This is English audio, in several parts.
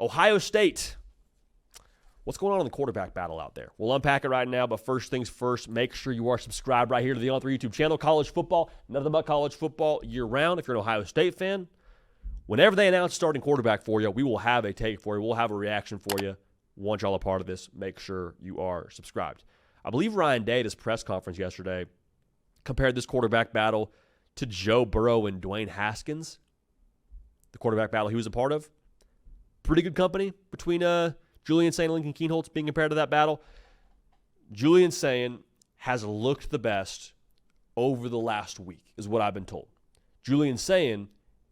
Ohio State. What's going on in the quarterback battle out there? We'll unpack it right now, but first things first, make sure you are subscribed right here to the On3 YouTube channel. College football, nothing but college football year-round. If you're an Ohio State fan, whenever they announce starting quarterback for you, we will have a take for you. We'll have a reaction for you. Want y'all a part of this, make sure you are subscribed. I believe Ryan Day at his press conference yesterday compared this quarterback battle to Joe Burrow and Dwayne Haskins, the quarterback battle he was a part of. Pretty good company between Julian, Sayin, and Lincoln Kienholz being compared to that battle. Julian, Sayin has looked the best over the last week, is what I've been told. Julian, Sayin,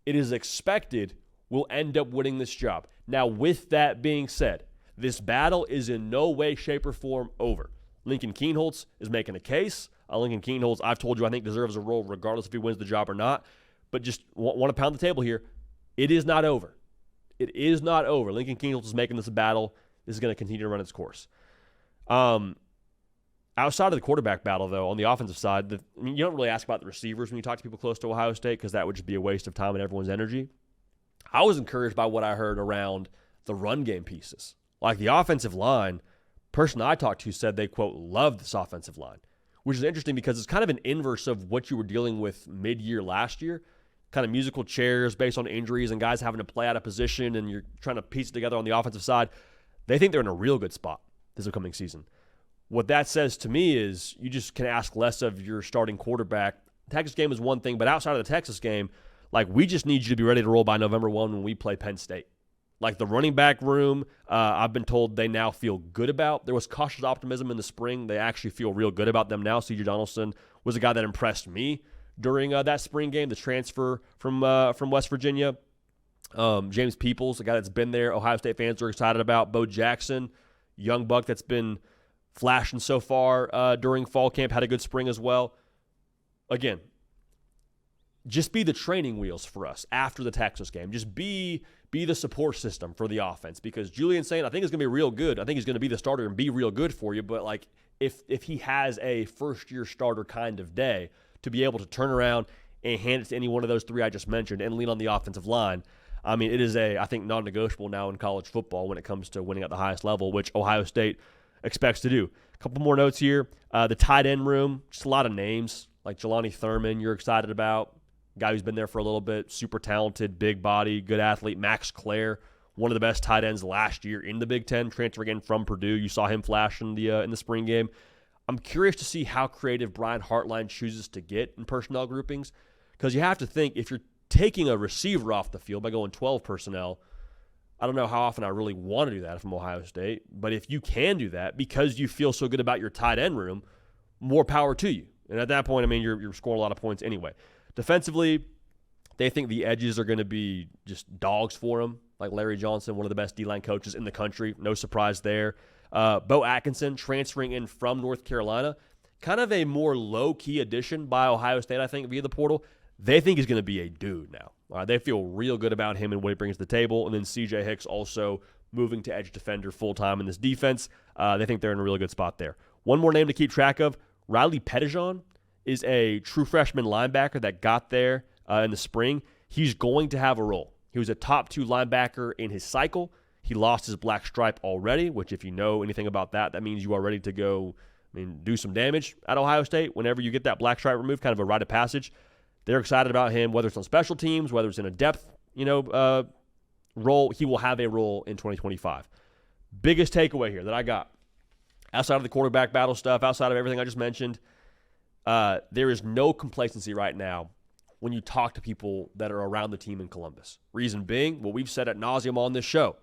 it is expected will end up winning this job. Now, with that being said, this battle is in no way, shape, or form over. Lincoln Kienholz is making a case. Lincoln Kienholz, I've told you, I think deserves a role regardless if he wins the job or not. But just want to pound the table here. It is not over. It is not over. Lincoln Kienholz is making this a battle. This is going to continue to run its course. Outside of the quarterback battle, though, on the offensive side, you don't really ask about the receivers when you talk to people close to Ohio State because that would just be a waste of time and everyone's energy. I was encouraged by what I heard around the run game pieces. Like the offensive line, person I talked to said they, quote, love this offensive line, which is interesting because it's kind of an inverse of what you were dealing with mid-year last year. Kind of musical chairs based on injuries and guys having to play out of position, and you're trying to piece it together on the offensive side. They think they're in a real good spot this upcoming season. What that says to me is you just can ask less of your starting quarterback. The Texas game is one thing, but outside of the Texas game, like we just need you to be ready to roll by November 1 when we play Penn State. Like the running back room, I've been told they now feel good about. There was cautious optimism in the spring. They actually feel real good about them now. C.J. Donaldson was a guy that impressed me during that spring game, the transfer from West Virginia. James Peoples, a guy that's been there, Ohio State fans are excited about. Bo Jackson, young buck that's been flashing so far during fall camp, had a good spring as well. Again, just be the training wheels for us after the Texas game. Just be the support system for the offense because Julian Sayin, I think, is going to be real good. I think he's going to be the starter and be real good for you. But like if he has a first-year starter kind of day to be able to turn around and hand it to any one of those three I just mentioned and lean on the offensive line, I mean, it is I think, non-negotiable now in college football when it comes to winning at the highest level, which Ohio State expects to do. A couple more notes here. The tight end room, just a lot of names like Jelani Thurman you're excited about. Guy who's been there for a little bit, super talented, big body, good athlete. Max Clare, one of the best tight ends last year in the Big Ten, transferring in from Purdue. You saw him flash in the spring game. I'm curious to see how creative Brian Hartline chooses to get in personnel groupings because you have to think if you're taking a receiver off the field by going 12 personnel, I don't know how often I really want to do that from Ohio State, but if you can do that because you feel so good about your tight end room, more power to you. And at that point, I mean, you're scoring a lot of points anyway. Defensively, they think the edges are going to be just dogs for them, like Larry Johnson, one of the best D-line coaches in the country. No surprise there. Bo Atkinson transferring in from North Carolina, kind of a more low-key addition by Ohio State, I think, via the portal. They think he's going to be a dude now. They feel real good about him and what he brings to the table. And then C.J. Hicks also moving to edge defender full-time in this defense. They think they're in a really good spot there. One more name to keep track of, Riley Pettijohn is a true freshman linebacker that got there in the spring. He's going to have a role. He was a top 2 linebacker in his cycle. He lost his black stripe already, which if you know anything about that, that means you are ready to go do some damage at Ohio State. Whenever you get that black stripe removed, kind of a rite of passage. They're excited about him, whether it's on special teams, whether it's in a depth role. He will have a role in 2025. Biggest takeaway here that I got, outside of the quarterback battle stuff, outside of everything I just mentioned, there is no complacency right now when you talk to people that are around the team in Columbus. Reason being, what we've said ad nauseum on this show,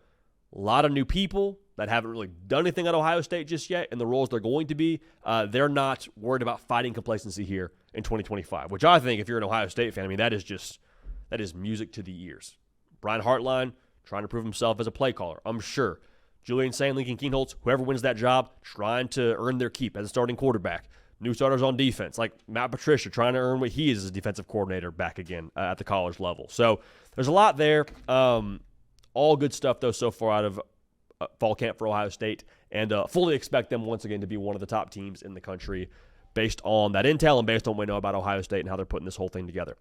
a lot of new people that haven't really done anything at Ohio State just yet, and the roles they're going to be, they're not worried about fighting complacency here in 2025, which I think if you're an Ohio State fan, I mean, that is music to the ears. Brian Hartline trying to prove himself as a play caller, I'm sure. Julian Sayin, Lincoln Kienholz, whoever wins that job, trying to earn their keep as a starting quarterback. New starters on defense, like Matt Patricia, trying to earn what he is as a defensive coordinator back again at the college level. So there's a lot there. All good stuff, though, so far out of fall camp for Ohio State, and fully expect them once again to be one of the top teams in the country based on that intel and based on what we know about Ohio State and how they're putting this whole thing together.